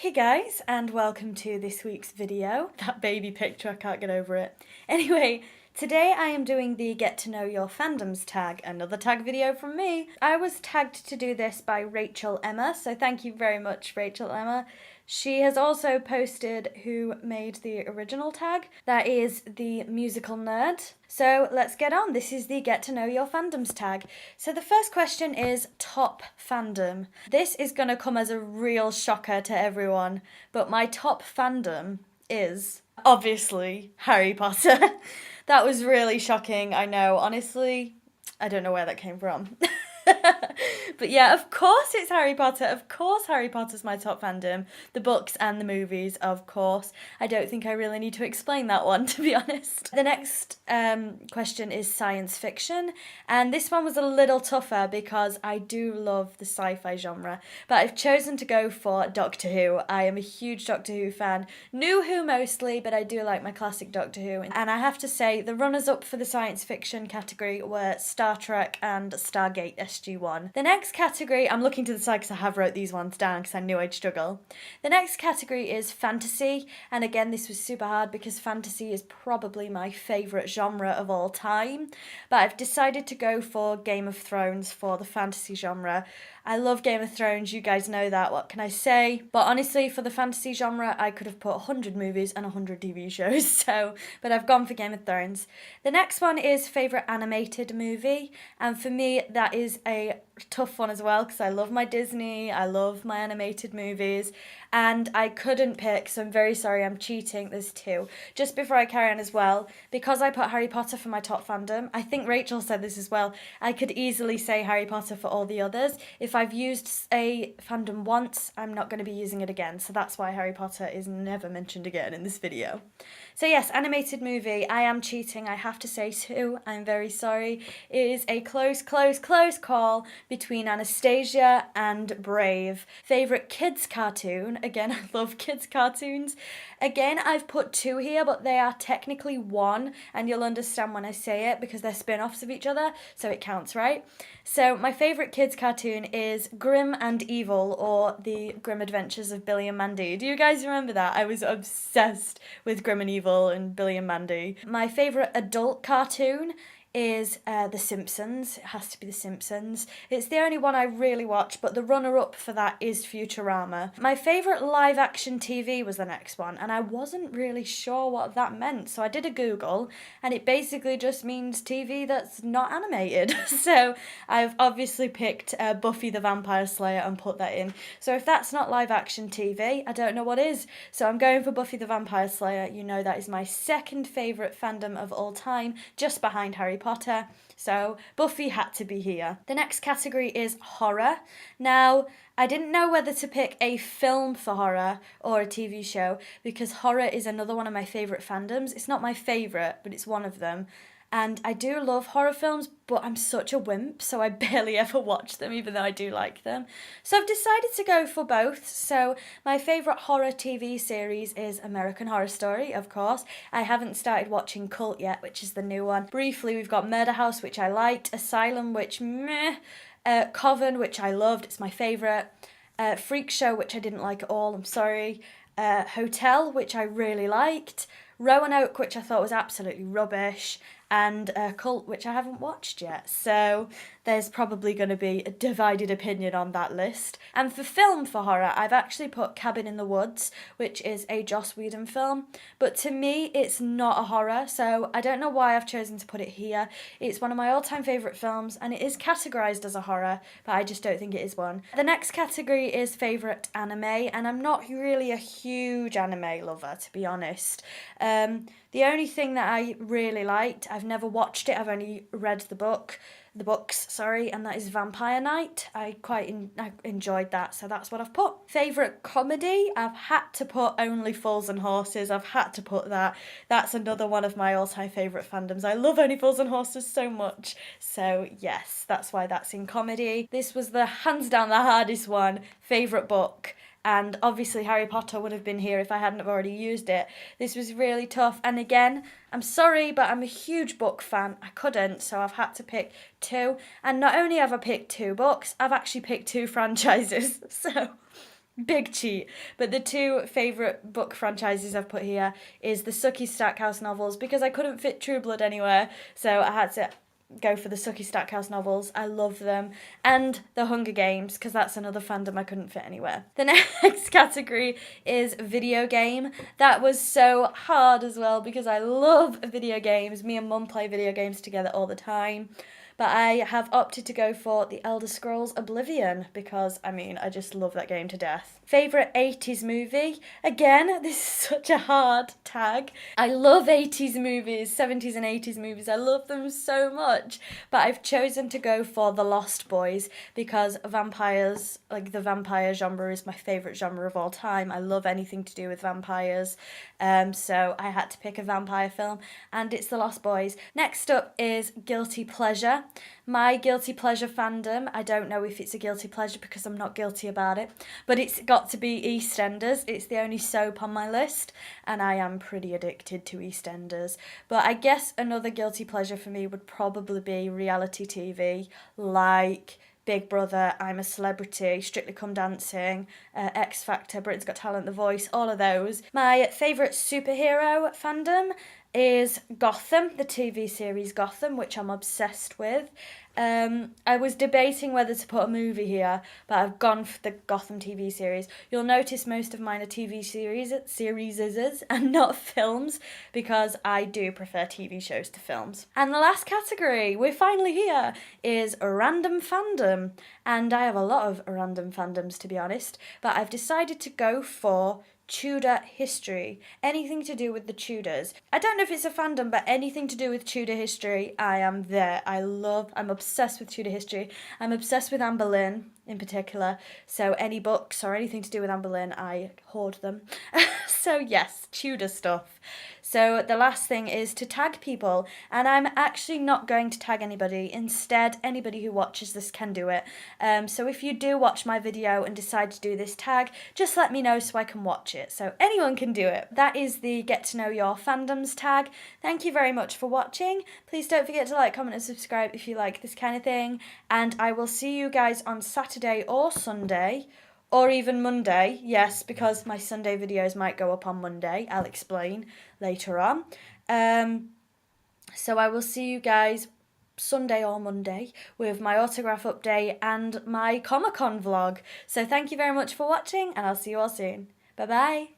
Hey guys, and welcome to this week's video. That baby picture, I can't get over it. Anyway, today I am doing the Get to Know Your Fandoms tag, another tag video from me. I was tagged to do this by Rachel Emma, so thank you very much, Rachel Emma. She has also posted who made the original tag, that is the musical nerd. So let's get on. This is the Get to Know Your Fandoms tag. So the first question is top fandom. This is going to come as a real shocker to everyone, but my top fandom is obviously Harry Potter. That was really shocking, I know. Honestly, I don't know where that came from. But yeah, of course it's Harry Potter. Of course Harry Potter's my top fandom. The books and the movies, of course. I don't think I really need to explain that one, to be honest. The next question is science fiction. And this one was a little tougher because I do love the sci-fi genre. But I've chosen to go for Doctor Who. I am a huge Doctor Who fan. New Who mostly, but I do like my classic Doctor Who. And I have to say, the runners-up for the science fiction category were Star Trek and Stargate SG-1. The next category, I'm looking to the side because I have wrote these ones down because I knew I'd struggle. The next category is fantasy, and again this was super hard because fantasy is probably my favourite genre of all time, but I've decided to go for Game of Thrones for the fantasy genre. I love Game of Thrones, you guys know that, what can I say? But honestly, for the fantasy genre, I could have put 100 movies and 100 TV shows, so, but I've gone for Game of Thrones. The next one is favourite animated movie, and for me, that is a tough one as well, because I love my Disney, I love my animated movies, and I couldn't pick, so I'm very sorry, I'm cheating, there's two. Just before I carry on as well, because I put Harry Potter for my top fandom, I think Rachel said this as well, I could easily say Harry Potter for all the others. If I've used a fandom once, I'm not going to be using it again, so that's why Harry Potter is never mentioned again in this video. So yes, animated movie, I am cheating, I have to say two, I'm very sorry. It is a close call between Anastasia and Brave. Favourite kids cartoon, again I love kids cartoons. Again, I've put two here, but they are technically one, and you'll understand when I say it because they're spin-offs of each other, so it counts, right? So my favourite kids cartoon is Grim and Evil, or The Grim Adventures of Billy and Mandy. Do you guys remember that? I was obsessed with Grim and Evil and Billy and Mandy. My favourite adult cartoon is The Simpsons. It has to be The Simpsons. It's the only one I really watch, but the runner-up for that is Futurama. My favourite live-action TV was the next one, and I wasn't really sure what that meant, so I did a Google, and it basically just means TV that's not animated. So I've obviously picked Buffy the Vampire Slayer and put that in. So if that's not live-action TV, I don't know what is. So I'm going for Buffy the Vampire Slayer. You know that is my second favourite fandom of all time, just behind Harry Potter, so Buffy had to be here. The next category is horror. Now, I didn't know whether to pick a film for horror or a TV show because horror is another one of my favourite fandoms. It's not my favourite, but it's one of them. And I do love horror films, but I'm such a wimp, so I barely ever watch them, even though I do like them. So I've decided to go for both. So my favourite horror TV series is American Horror Story, of course. I haven't started watching Cult yet, which is the new one. Briefly, we've got Murder House, which I liked, Asylum, which meh, Coven, which I loved, it's my favourite, Freak Show, which I didn't like at all, I'm sorry, Hotel, which I really liked, Roanoke, which I thought was absolutely rubbish, and Cult, which I haven't watched yet, so there's probably going to be a divided opinion on that list. And for film for horror, I've actually put Cabin in the Woods, which is a Joss Whedon film, but to me it's not a horror, so I don't know why I've chosen to put it here. It's one of my all-time favourite films, and it is categorised as a horror, but I just don't think it is one. The next category is favourite anime, and I'm not really a huge anime lover, to be honest. The only thing that I really liked, I've never watched it, I've only read the books, and that is Vampire Night. I enjoyed that, so that's what I've put. Favourite comedy, I've had to put Only Fools and Horses, I've had to put that. That's another one of my all-time favourite fandoms. I love Only Fools and Horses so much, so yes, that's why that's in comedy. This was the hands down the hardest one, favourite book. And obviously Harry Potter would have been here if I hadn't have already used it. This was really tough, and again, I'm sorry, but I'm a huge book fan. I couldn't, so I've had to pick two. And not only have I picked two books, I've actually picked two franchises. So big cheat. But the two favourite book franchises I've put here is the Sookie Stackhouse novels, because I couldn't fit True Blood anywhere, so I had to go for the Sookie Stackhouse novels. I love them. And the Hunger Games, because that's another fandom I couldn't fit anywhere. The next category is video game. That was so hard as well, because I love video games. Me and Mum play video games together all the time. But I have opted to go for The Elder Scrolls Oblivion because, I mean, I just love that game to death. Favourite 80s movie? Again, this is such a hard tag. I love 80s movies, 70s and 80s movies. I love them so much. But I've chosen to go for The Lost Boys because vampires, like the vampire genre, is my favourite genre of all time. I love anything to do with vampires. So I had to pick a vampire film, and it's The Lost Boys. Next up is Guilty Pleasure. My guilty pleasure fandom, I don't know if it's a guilty pleasure because I'm not guilty about it, but it's got to be EastEnders. It's the only soap on my list, and I am pretty addicted to EastEnders. But I guess another guilty pleasure for me would probably be reality TV, like Big Brother, I'm a Celebrity, Strictly Come Dancing, X Factor, Britain's Got Talent, The Voice, all of those. My favourite superhero fandom is Gotham, the TV series Gotham, which I'm obsessed with. I was debating whether to put a movie here, but I've gone for the Gotham TV series. You'll notice most of mine are TV series and not films, because I do prefer TV shows to films. And the last category, we're finally here, is random fandom. And I have a lot of random fandoms, to be honest, but I've decided to go for Tudor history, anything to do with the Tudors. I don't know if it's a fandom, but anything to do with Tudor history, I am there. I'm obsessed with Tudor history. I'm obsessed with Anne Boleyn in particular, so any books or anything to do with Anne Boleyn, I hoard them. So yes, Tudor stuff. So the last thing is to tag people, and I'm actually not going to tag anybody. Instead, anybody who watches this can do it. So if you do watch my video and decide to do this tag, just let me know so I can watch it. So anyone can do it. That is the Get to Know Your Fandoms tag. Thank you very much for watching. Please don't forget to like, comment and subscribe if you like this kind of thing. And I will see you guys on Saturday or Sunday. Or even Monday, yes, because my Sunday videos might go up on Monday. I'll explain later on. So I will see you guys Sunday or Monday with my autograph update and my Comic-Con vlog. So thank you very much for watching, and I'll see you all soon. Bye-bye.